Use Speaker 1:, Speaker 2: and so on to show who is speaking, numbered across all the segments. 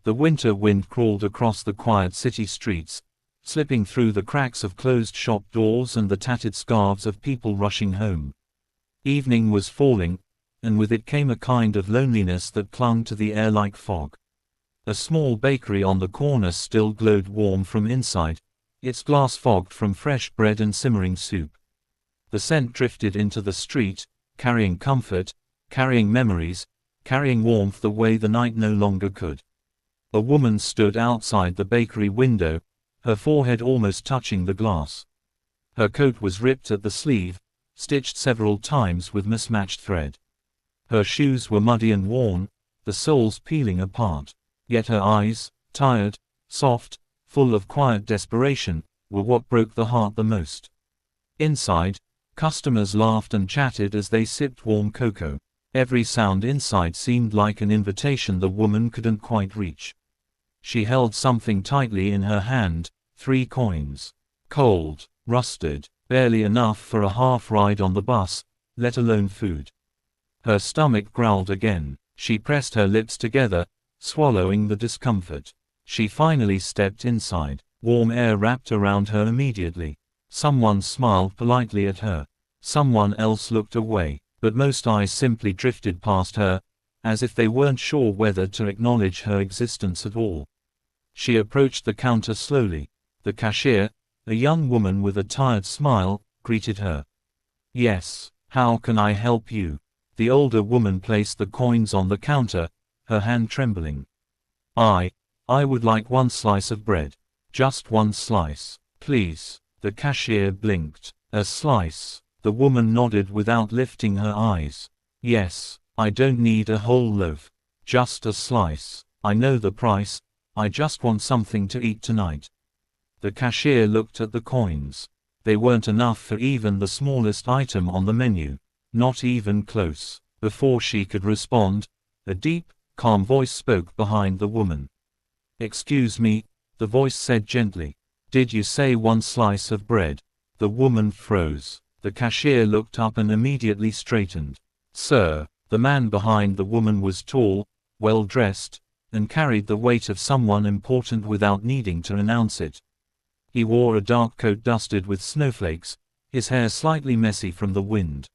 Speaker 1: The winter wind crawled across the quiet city streets, slipping through the cracks of closed shop doors and the tattered scarves of people rushing home. Evening was falling, and with it came a kind of loneliness that clung to the air like fog. A small bakery on the corner still glowed warm from inside, its glass fogged from fresh bread and simmering soup. The scent drifted into the street, carrying comfort, carrying memories, carrying warmth the way the night no longer could. A woman stood outside the bakery window, her forehead almost touching the glass. Her coat was ripped at the sleeve, stitched several times with mismatched thread. Her shoes were muddy and worn, the soles peeling apart. Yet her eyes, tired, soft, full of quiet desperation, were what broke the heart the most. Inside, customers laughed and chatted as they sipped warm cocoa. Every sound inside seemed like an invitation the woman couldn't quite reach. She held something tightly in her hand, 3 coins. Cold, rusted, barely enough for a half ride on the bus, let alone food. Her stomach growled again. She pressed her lips together, swallowing the discomfort. She finally stepped inside. Warm air wrapped around her immediately. Someone smiled politely at her. Someone else looked away, but most eyes simply drifted past her, as if they weren't sure whether to acknowledge her existence at all. She approached the counter slowly. The cashier, a young woman with a tired smile, greeted her. "Yes, how can I help you?" The older woman placed the coins on the counter, her hand trembling. I would like 1 slice of bread. Just 1 slice, please." The cashier blinked. "A slice?" The woman nodded without lifting her eyes. "Yes, I don't need a whole loaf. Just a slice. I know the price. I just want something to eat tonight." The cashier looked at the coins. They weren't enough for even the smallest item on the menu. Not even close. Before she could respond, a deep, calm voice spoke behind the woman. "Excuse me," the voice said gently. "Did you say 1 slice of bread?" The woman froze. The cashier looked up and immediately straightened. "Sir." The man behind the woman was tall, well-dressed, and carried the weight of someone important without needing to announce it. He wore a dark coat dusted with snowflakes, his hair slightly messy from the wind.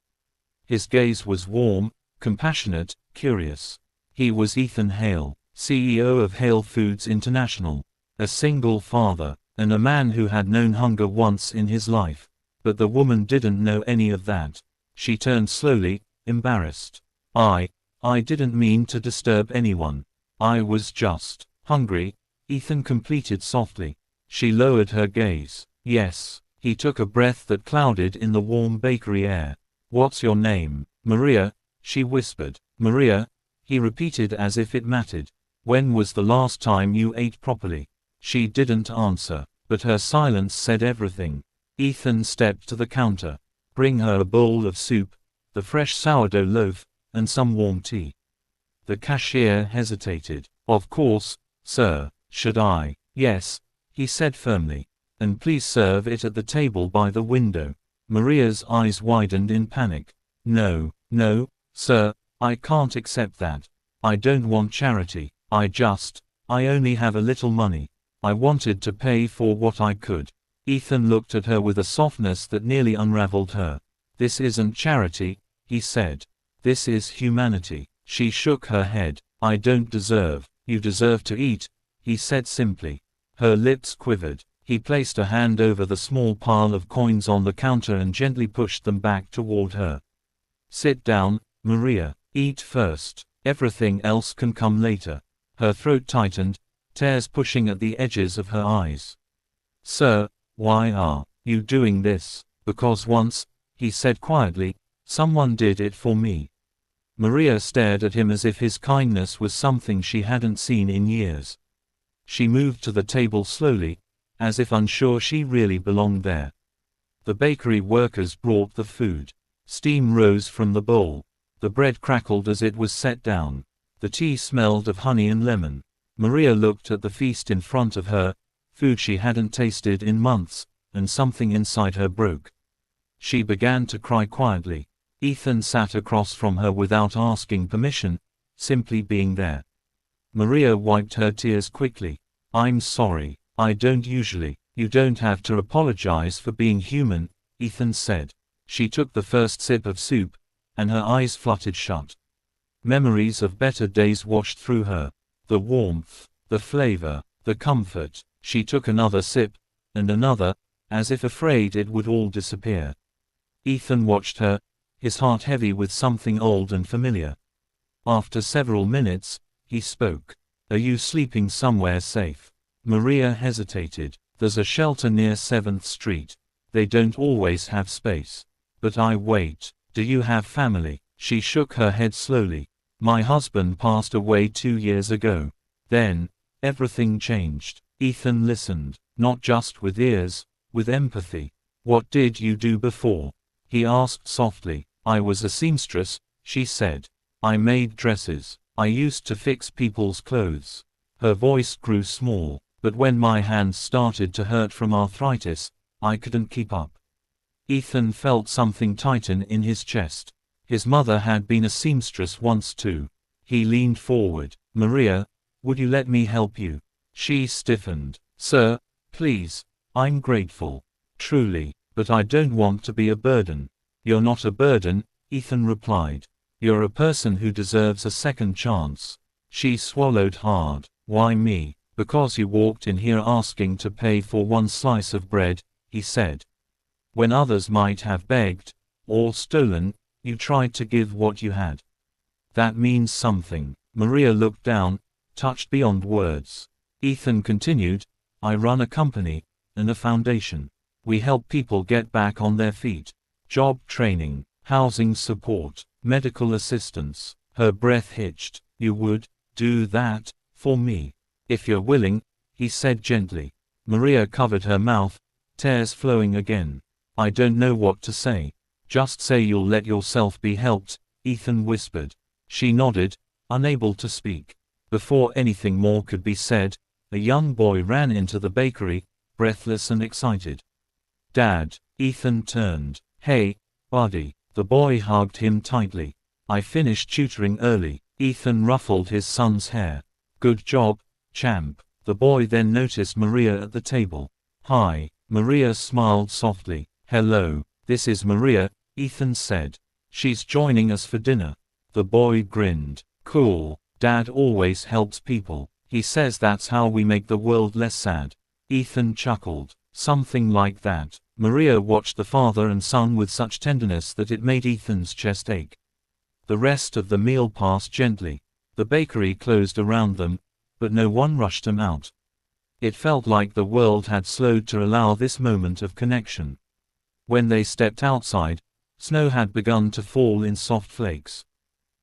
Speaker 1: His gaze was warm, compassionate, curious. He was Ethan Hale, CEO of Hale Foods International, a single father, and a man who had known hunger once in his life. But the woman didn't know any of that. She turned slowly, embarrassed. I didn't mean to disturb anyone. I was just hungry," Ethan completed softly. She lowered her gaze. "Yes." He took a breath that clouded in the warm bakery air. "What's your name?" "Maria," she whispered. "Maria," he repeated as if it mattered. "When was the last time you ate properly?" She didn't answer, but her silence said everything. Ethan stepped to the counter. "Bring her a bowl of soup, the fresh sourdough loaf, and some warm tea." The cashier hesitated. "Of course, sir. Should I?" "Yes," he said firmly. "And please serve it at the table by the window." Maria's eyes widened in panic. No, sir, I can't accept that. I don't want charity. I only have a little money. I wanted to pay for what I could." Ethan looked at her with a softness that nearly unraveled her. "This isn't charity," he said. "This is humanity." She shook her head. "I don't deserve." "You deserve to eat," he said simply. Her lips quivered. He placed a hand over the small pile of coins on the counter and gently pushed them back toward her. "Sit down, Maria. Eat first. Everything else can come later." Her throat tightened, tears pushing at the edges of her eyes. "Sir, why are you doing this?" "Because once," he said quietly, "someone did it for me." Maria stared at him as if his kindness was something she hadn't seen in years. She moved to the table slowly, as if unsure she really belonged there. The bakery workers brought the food. Steam rose from the bowl. The bread crackled as it was set down. The tea smelled of honey and lemon. Maria looked at the feast in front of her, food she hadn't tasted in months, and something inside her broke. She began to cry quietly. Ethan sat across from her without asking permission, simply being there. Maria wiped her tears quickly. I'm sorry. I don't usually. You don't have to apologize for being human, Ethan said. She took the first sip of soup, and her eyes fluttered shut. Memories of better days washed through her. The warmth, the flavor, the comfort. She took another sip, and another, as if afraid it would all disappear. Ethan watched her, his heart heavy with something old and familiar. After several minutes, he spoke. Are you sleeping somewhere safe? Maria hesitated. There's a shelter near 7th Street. They don't always have space. But I wait. Do you have family? She shook her head slowly. My husband passed away 2 years ago. Then, everything changed. Ethan listened, not just with ears, with empathy. What did you do before? He asked softly. I was a seamstress, she said. I made dresses. I used to fix people's clothes. Her voice grew small, but when my hands started to hurt from arthritis, I couldn't keep up. Ethan felt something tighten in his chest. His mother had been a seamstress once too. He leaned forward. Maria, would you let me help you? She stiffened. Sir, please, I'm grateful. Truly, but I don't want to be a burden. You're not a burden, Ethan replied. You're a person who deserves a second chance. She swallowed hard. Why me? Because you walked in here asking to pay for one slice of bread, he said. When others might have begged, or stolen, you tried to give what you had. That means something. Maria looked down, touched beyond words. Ethan continued, I run a company, and a foundation. We help people get back on their feet. Job training, housing support, medical assistance. Her breath hitched. You would do that for me? If you're willing, he said gently. Maria covered her mouth, tears flowing again. I don't know what to say. Just say you'll let yourself be helped, Ethan whispered. She nodded, unable to speak. Before anything more could be said, a young boy ran into the bakery, breathless and excited. Dad, Ethan turned. Hey, buddy. The boy hugged him tightly. I finished tutoring early. Ethan ruffled his son's hair. Good job, champ. The boy then noticed Maria at the table. Hi. Maria smiled softly. Hello, this is Maria, Ethan said. She's joining us for dinner. The boy grinned. Cool. Dad always helps people. He says that's how we make the world less sad. Ethan chuckled. Something like that. Maria watched the father and son with such tenderness that it made Ethan's chest ache. The rest of the meal passed gently. The bakery closed around them, but no one rushed them out. It felt like the world had slowed to allow this moment of connection. When they stepped outside, snow had begun to fall in soft flakes.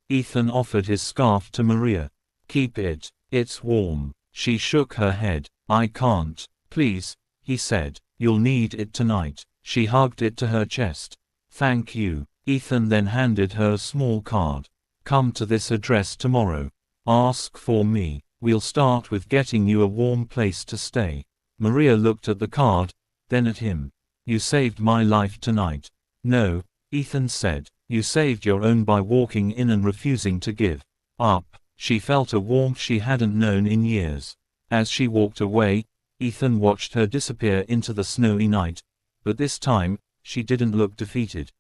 Speaker 1: Ethan offered his scarf to Maria. Keep it, it's warm. She shook her head. I can't. Please, he said. You'll need it tonight. She hugged it to her chest. Thank you. Ethan then handed her a small card. Come to this address tomorrow. Ask for me. We'll start with getting you a warm place to stay. Maria looked at the card, then at him. You saved my life tonight. No, Ethan said. You saved your own by walking in and refusing to give up. She felt a warmth she hadn't known in years. As she walked away, Ethan watched her disappear into the snowy night, but this time, she didn't look defeated.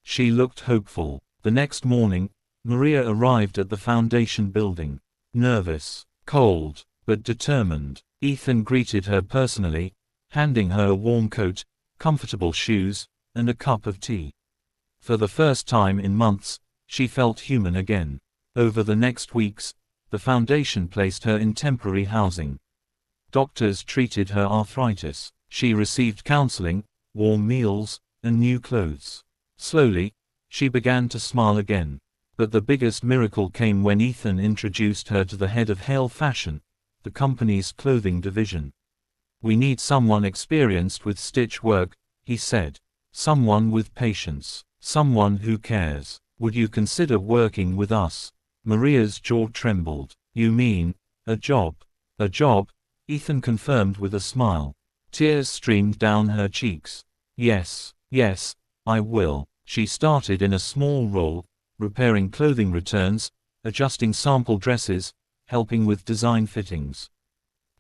Speaker 1: She looked hopeful. The next morning, Maria arrived at the foundation building. Nervous, cold, but determined. Ethan greeted her personally, handing her a warm coat, comfortable shoes, and a cup of tea. For the first time in months, she felt human again. Over the next weeks, the foundation placed her in temporary housing. Doctors treated her arthritis. She received counseling, warm meals, and new clothes. Slowly, she began to smile again. But the biggest miracle came when Ethan introduced her to the head of Hale Fashion, the company's clothing division. We need someone experienced with stitch work, he said. Someone with patience. Someone who cares. Would you consider working with us? Maria's jaw trembled. You mean, a job? A job? Ethan confirmed with a smile. Tears streamed down her cheeks. Yes, I will. She started in a small role, repairing clothing returns, adjusting sample dresses, helping with design fittings.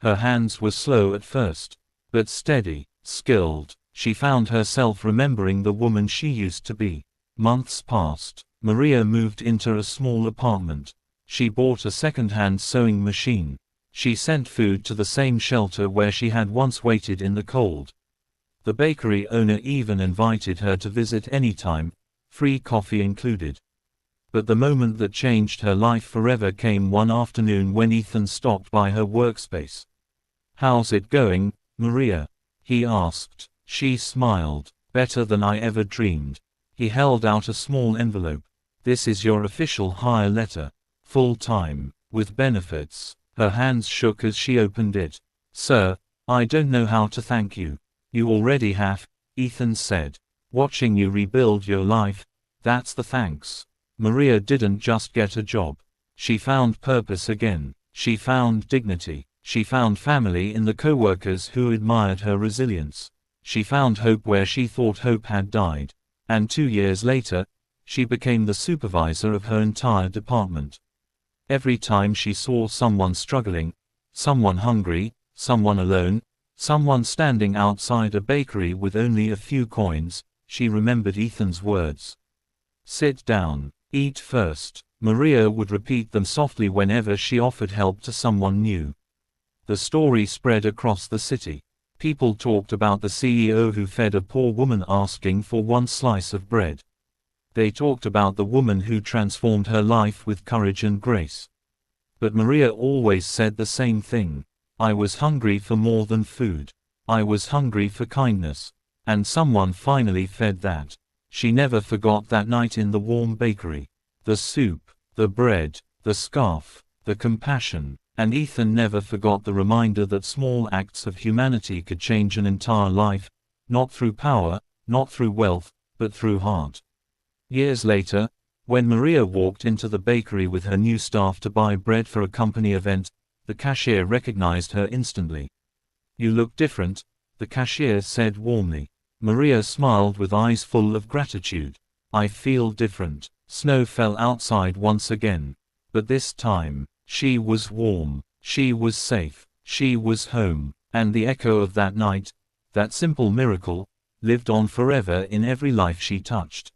Speaker 1: Her hands were slow at first, but steady, skilled. She found herself remembering the woman she used to be. Months passed. Maria moved into a small apartment. She bought a second-hand sewing machine. She sent food to the same shelter where she had once waited in the cold. The bakery owner even invited her to visit anytime, free coffee included. But the moment that changed her life forever came one afternoon when Ethan stopped by her workspace. "How's it going, Maria?" he asked. She smiled. "Better than I ever dreamed." He held out a small envelope. "This is your official hire letter. Full-time, with benefits." Her hands shook as she opened it. "Sir, I don't know how to thank you." "You already have," Ethan said. "Watching you rebuild your life, that's the thanks." Maria didn't just get a job. She found purpose again. She found dignity. She found family in the co-workers who admired her resilience. She found hope where she thought hope had died. And 2 years later, she became the supervisor of her entire department. Every time she saw someone struggling, someone hungry, someone alone, someone standing outside a bakery with only a few coins, she remembered Ethan's words. "Sit down. Eat first." Maria would repeat them softly whenever she offered help to someone new. The story spread across the city. People talked about the CEO who fed a poor woman asking for one slice of bread. They talked about the woman who transformed her life with courage and grace. But Maria always said the same thing. "I was hungry for more than food. I was hungry for kindness. And someone finally fed that." She never forgot that night in the warm bakery. The soup, the bread, the scarf, the compassion. And Ethan never forgot the reminder that small acts of humanity could change an entire life, not through power, not through wealth, but through heart. Years later, when Maria walked into the bakery with her new staff to buy bread for a company event, the cashier recognized her instantly. "You look different," the cashier said warmly. Maria smiled with eyes full of gratitude. "I feel different." Snow fell outside once again. But this time, she was warm, she was safe, she was home, and the echo of that night, that simple miracle, lived on forever in every life she touched.